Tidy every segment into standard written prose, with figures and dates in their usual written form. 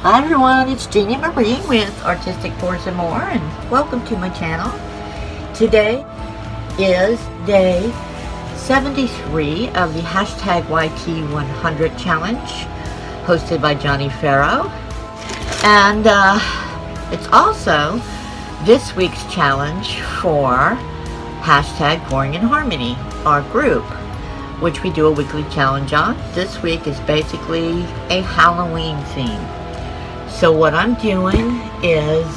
Hi everyone, it's Jeannie Marie with Artistic Pours and More, and welcome to my channel. Today is day 73 of the hashtag YT100 challenge, hosted by Johnny Farrow. And it's also this week's challenge for hashtag Pouring in Harmony, our group, which we do a weekly challenge on. This week is basically a Halloween theme. So what I'm doing is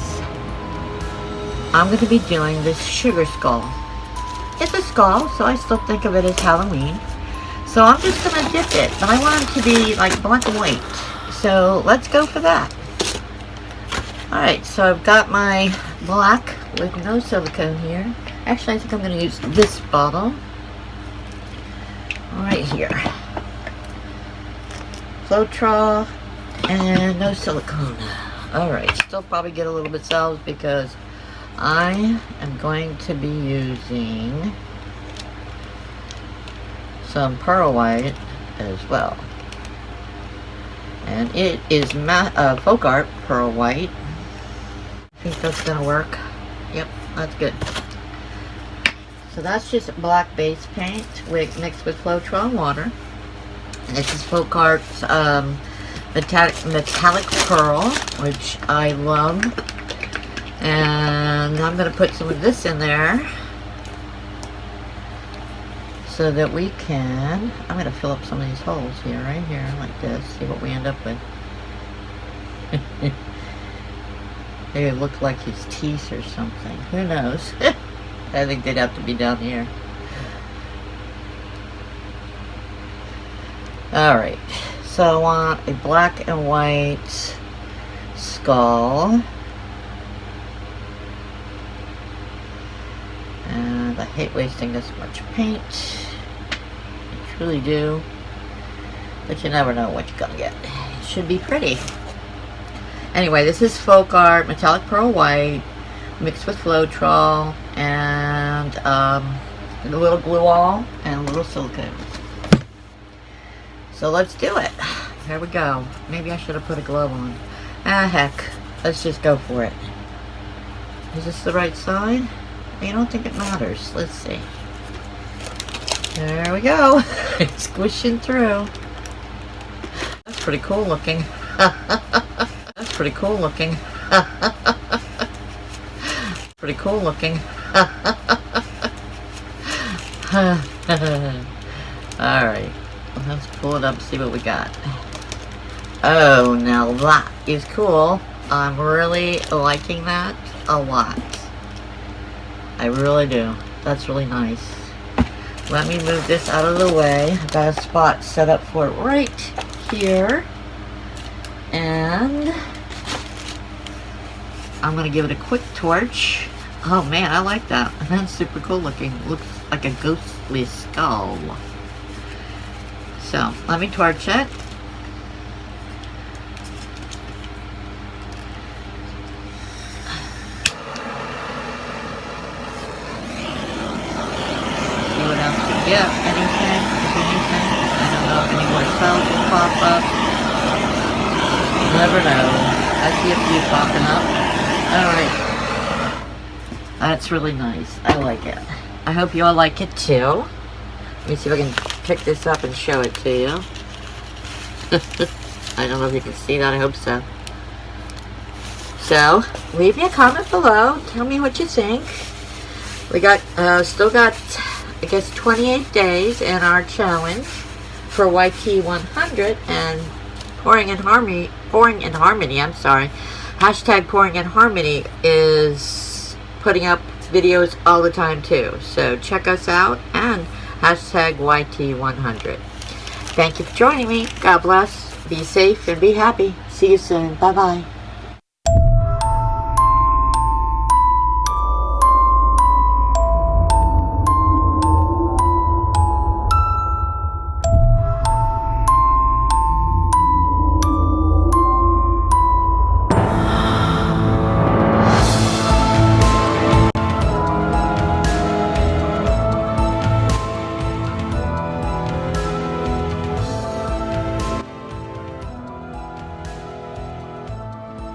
I'm going to be doing this sugar skull. It's a skull, so I still think of it as Halloween. So I'm just going to dip it, but I want it to be like black and white. So let's go for that. Alright, so I've got my black with no silicone here. Actually, I think I'm going to use this bottle right here. Floetrol. And no silicone. Alright, still probably get a little bit salvaged because I am going to be using some pearl white as well. And it is Folk Art Pearl White. I think that's going to work. Yep, that's good. So that's just black base paint mixed with Floetrol water. And this is Folk Art's metallic pearl, which I love, and I'm going to put some of this in there so that we can, I'm going to fill up some of these holes here, right here, like this, see what we end up with. They look like his teeth or something, who knows. I think they'd have to be down here. Alright. So I want a black and white skull. And I hate wasting this much paint. I truly do. But you never know what you're gonna get. It should be pretty. Anyway, this is Folk Art Metallic Pearl White mixed with Floetrol and a little glue all and a little silicone. So let's do it. Here we go. Maybe I should have put a glove on. Ah, heck. Let's just go for it. Is this the right side? I don't think it matters. Let's see. There we go. It's squishing through. That's pretty cool looking. That's pretty cool looking. Pretty cool looking. Alright. Let's pull it up and see what we got. Oh, now that is cool. I'm really liking that a lot. I really do. That's really nice. Let me move this out of the way. I've got a spot set up for it right here. And I'm going to give it a quick torch. Oh man, I like that. That's super cool looking. Looks like a ghostly skull. So, let me torch it. See what else we get. Anything? I don't know if any more cells will pop up. You never know. I see a few popping up. Alright. That's really nice. I like it. I hope you all like it too. Let me see if I can pick this up and show it to you. I don't know if you can see that. I hope so. So, leave me a comment below. Tell me what you think. We got, still got, I guess, 28 days in our challenge for YT100 and Pouring in Harmony, I'm sorry. Hashtag Pouring in Harmony is putting up videos all the time too. So, check us out and hashtag YT100. Thank you for joining me. God bless. Be safe and be happy. See you soon. Bye-bye.